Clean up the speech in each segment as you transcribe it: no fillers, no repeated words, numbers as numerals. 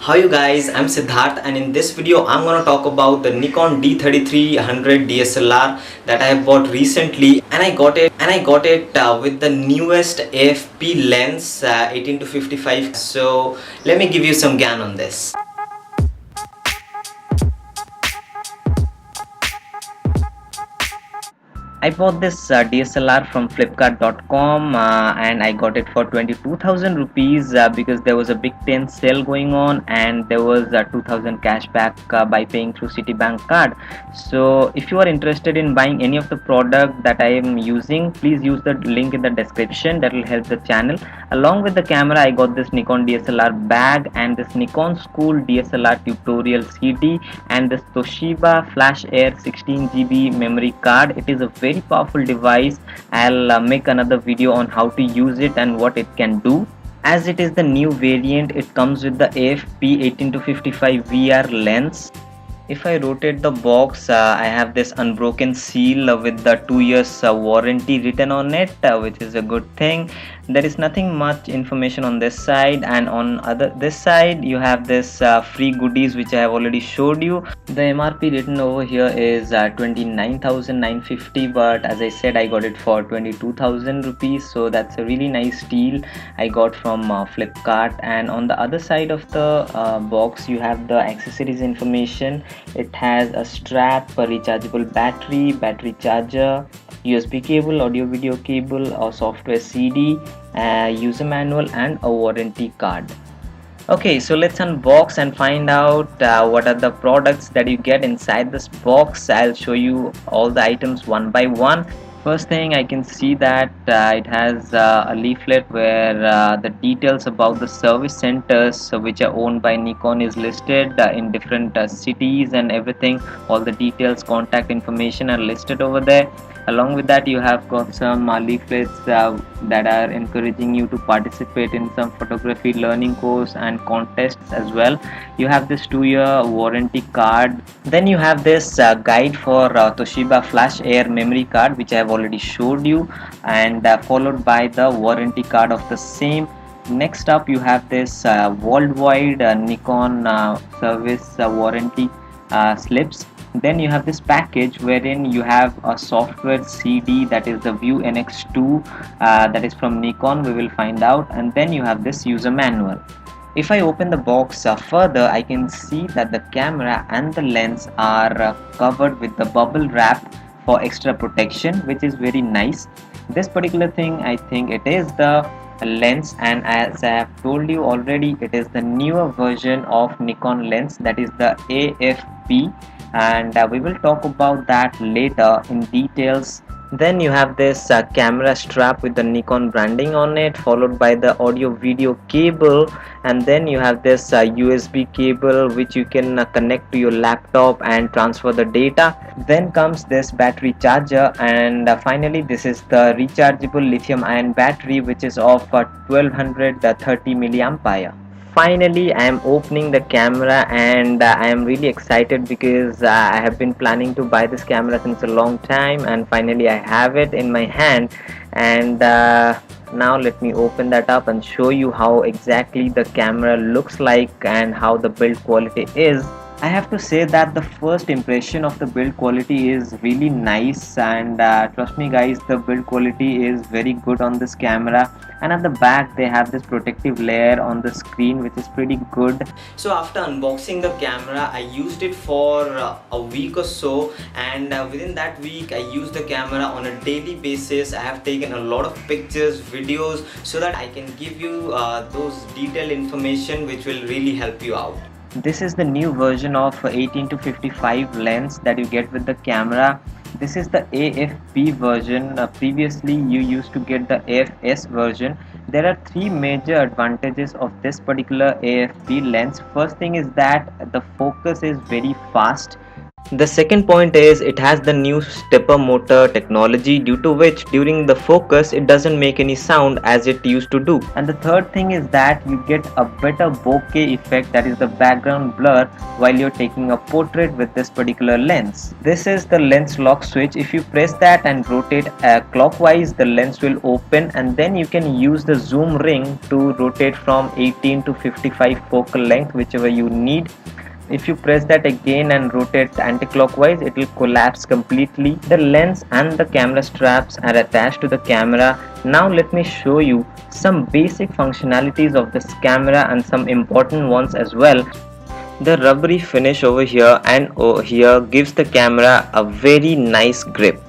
How you guys? I'm Siddharth, and in this video I'm gonna talk about the Nikon D3300 DSLR that I have bought recently, and I got it with the newest AFP lens 18 to 55. So let me give you some gyan on this. I bought this DSLR from flipkart.com and I got it for 22,000 rupees because there was a big 10 sale going on and there was 2,000 cashback by paying through Citibank card. So if you are interested in buying any of the product that I am using, please use the link in the description. That will help the channel. Along with the camera, I got this Nikon DSLR bag and this Nikon School DSLR tutorial CD and this Toshiba Flash Air 16 GB memory card. It is a very powerful device. I'll make another video on how to use it and what it can do. As it is the new variant, it comes with the AFP 18 to 55 VR lens. If I rotate the box, I have this unbroken seal with the 2 years warranty written on it, which is a good thing. There is nothing much information on this side, and on this side you have this free goodies which I have already showed you. The MRP written over here is 29,950, but as I said, I got it for 22,000 rupees, so that's a really nice deal I got from Flipkart. And on the other side of the box, you have the accessories information. It has a strap, a rechargeable battery charger, USB cable, audio video cable, or software CD, user manual, and a warranty card. Okay, so let's unbox and find out what are the products that you get inside this box. I'll show you all the items one by one. First thing, I can see that it has a leaflet where the details about the service centers which are owned by Nikon is listed in different cities and everything. All the details, contact information are listed over there. Along with that, you have got some leaflets that are encouraging you to participate in some photography learning course and contests as well. You have this 2-year warranty card. Then you have this guide for Toshiba Flash Air memory card, which I have already showed you, and followed by the warranty card of the same. Next up, you have this worldwide Nikon service warranty slips. Then you have this package wherein you have a software CD, that is the View NX2, that is from Nikon, we will find out. And then you have this user manual. If I open the box further, I can see that the camera and the lens are covered with the bubble wrap for extra protection, which is very nice. This particular thing, I think it is the lens, and as I have told you already, it is the newer version of Nikon lens, that is the AFP, and we will talk about that later in details. Then you have this camera strap with the Nikon branding on it, followed by the audio video cable, and then you have this USB cable which you can connect to your laptop and transfer the data. Then comes this battery charger, and finally this is the rechargeable lithium ion battery, which is of 1230 milliampere. Finally, I am opening the camera, and I am really excited because I have been planning to buy this camera since a long time, and finally I have it in my hand. And now let me open that up and show you how exactly the camera looks like and how the build quality is. I have to say that the first impression of the build quality is really nice, and trust me guys, the build quality is very good on this camera. And at the back they have this protective layer on the screen, which is pretty good. So after unboxing the camera, I used it for a week or so, and within that week I used the camera on a daily basis. I have taken a lot of pictures, videos, so that I can give you those detailed information which will really help you out. This is the new version of 18 to 55 lens that you get with the camera. This is the AFP version. Previously you used to get the AFS version. There are 3 major advantages of this particular AFP lens. First thing is that the focus is very fast. The second point is it has the new stepper motor technology, due to which during the focus it doesn't make any sound as it used to do. And the third thing is that you get a better bokeh effect, that is the background blur, while you're taking a portrait with this particular lens. This is the lens lock switch. If you press that and rotate clockwise, the lens will open, and then you can use the zoom ring to rotate from 18 to 55 focal length, whichever you need. If you press that again and rotate anti-clockwise, it will collapse completely. The lens and the camera straps are attached to the camera. Now let me show you some basic functionalities of this camera and some important ones as well. The rubbery finish over here and over here gives the camera a very nice grip.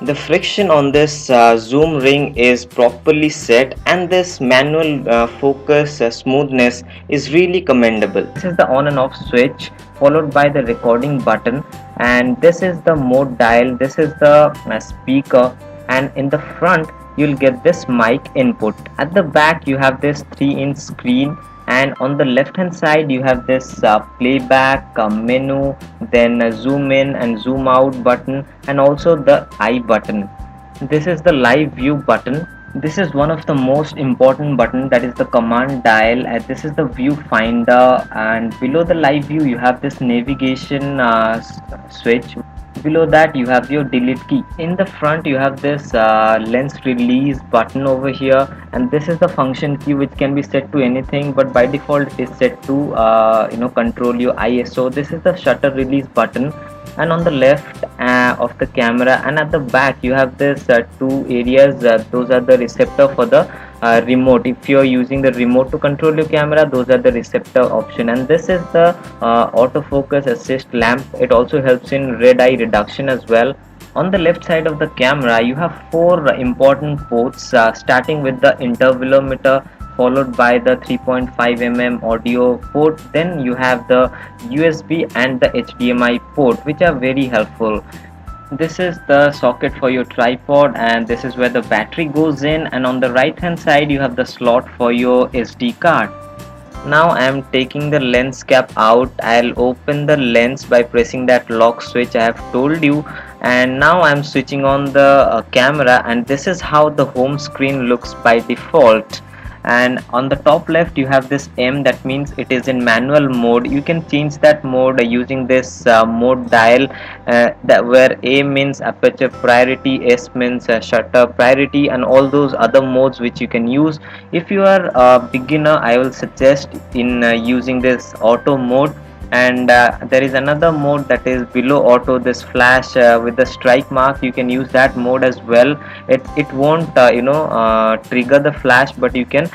The friction on this zoom ring is properly set, and this manual focus smoothness is really commendable. This is the on and off switch, followed by the recording button, and this is the mode dial. This is the speaker, and in the front you'll get this mic input. At the back you have this 3-inch screen, and on the left hand side you have this playback menu, then zoom in and zoom out button, and also the I button. This is the live view button. This is one of the most important button, that is the command dial. This is the viewfinder, and below the live view you have this navigation switch. Below that you have your delete key. In the front you have this lens release button over here, and this is the function key which can be set to anything, but by default it is set to control your ISO. This is the shutter release button, and on the left of the camera and at the back you have this two areas. Those are the receptor for the remote. If you are using the remote to control your camera, those are the receptor option. And this is the autofocus assist lamp. It also helps in red eye reduction as well. On the left side of the camera you have four important ports, starting with the intervalometer, followed by the 3.5 mm audio port. Then you have the USB and the HDMI port, which are very helpful. This is the socket for your tripod, and this is where the battery goes in, and on the right hand side you have the slot for your SD card. Now I am taking the lens cap out. I'll open the lens by pressing that lock switch I have told you, and now I am switching on the camera, and this is how the home screen looks by default. And on the top left you have this M, that means it is in manual mode. You can change that mode using this mode dial, that where A means aperture priority, S means shutter priority, and all those other modes which you can use. If you are a beginner, I will suggest in using this auto mode. And there is another mode that is below auto, this flash with the strike mark. You can use that mode as well. It won't trigger the flash, but you can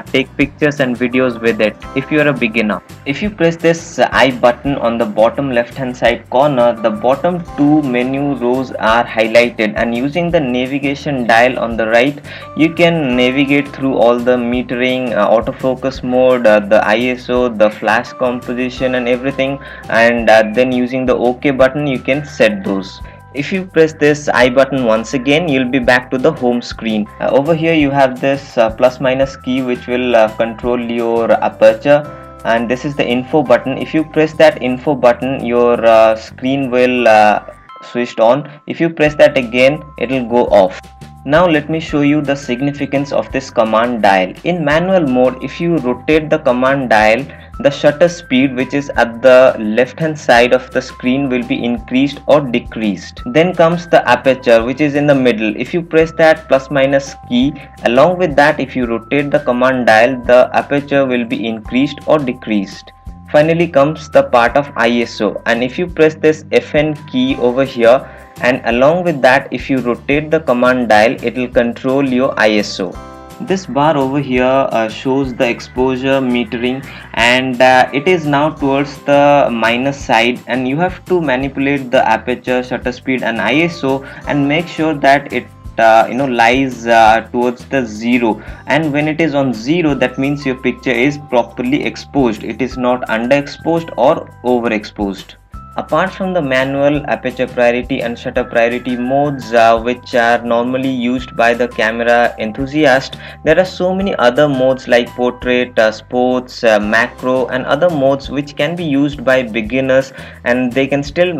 take pictures and videos with it if you are a beginner. If you press this I button on the bottom left hand side corner, the bottom two menu rows are highlighted, and using the navigation dial on the right you can navigate through all the metering, autofocus mode, the ISO, the flash composition and everything, and then using the OK button you can set those. If you press this I button once again, you'll be back to the home screen. Over here you have this plus minus key which will control your aperture, and this is the info button. If you press that info button, your screen will switched on. If you press that again, it will go off. Now let me show you the significance of this command dial. In manual mode, if you rotate the command dial, the shutter speed, which is at the left hand side of the screen, will be increased or decreased. Then comes the aperture, which is in the middle. If you press that plus minus key, along with that if you rotate the command dial, the aperture will be increased or decreased. Finally comes the part of ISO, and if you press this FN key over here, and along with that if you rotate the command dial, it will control your ISO. This bar over here shows the exposure metering, and it is now towards the minus side, and you have to manipulate the aperture, shutter speed and ISO and make sure that it lies towards the 0, and when it is on 0, that means your picture is properly exposed. It is not underexposed or overexposed. Apart from the manual, aperture priority and shutter priority modes, which are normally used by the camera enthusiast, there are so many other modes like portrait, sports, macro and other modes which can be used by beginners, and they can still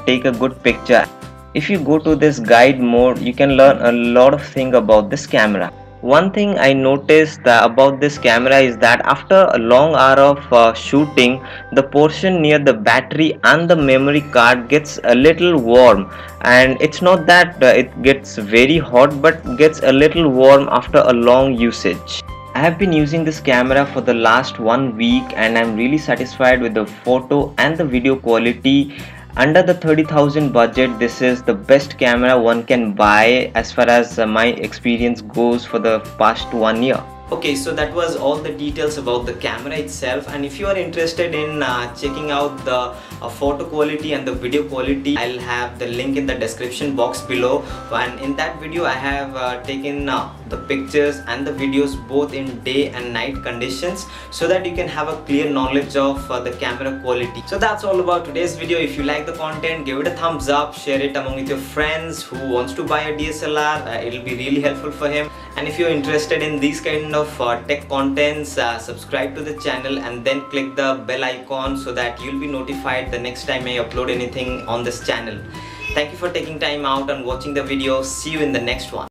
take a good picture. If you go to this guide mode, you can learn a lot of things about this camera. One thing I noticed about this camera is that after a long hour of shooting, the portion near the battery and the memory card gets a little warm, and it's not that it gets very hot, but gets a little warm after a long usage. I have been using this camera for the last 1 week and I'm really satisfied with the photo and the video quality. Under the 30,000 budget, this is the best camera one can buy as far as my experience goes for the past 1 year. Okay, so that was all the details about the camera itself, and if you are interested in checking out the photo quality and the video quality, I'll have the link in the description box below, and in that video I have taken the pictures and the videos both in day and night conditions, so that you can have a clear knowledge of the camera quality. So that's all about today's video. If you like the content, give it a thumbs up, share it among with your friends who wants to buy a DSLR. It'll be really helpful for him. And if you're interested in these kind of tech contents, subscribe to the channel and then click the bell icon so that you'll be notified the next time I upload anything on this channel. Thank you for taking time out and watching the video. See you in the next one.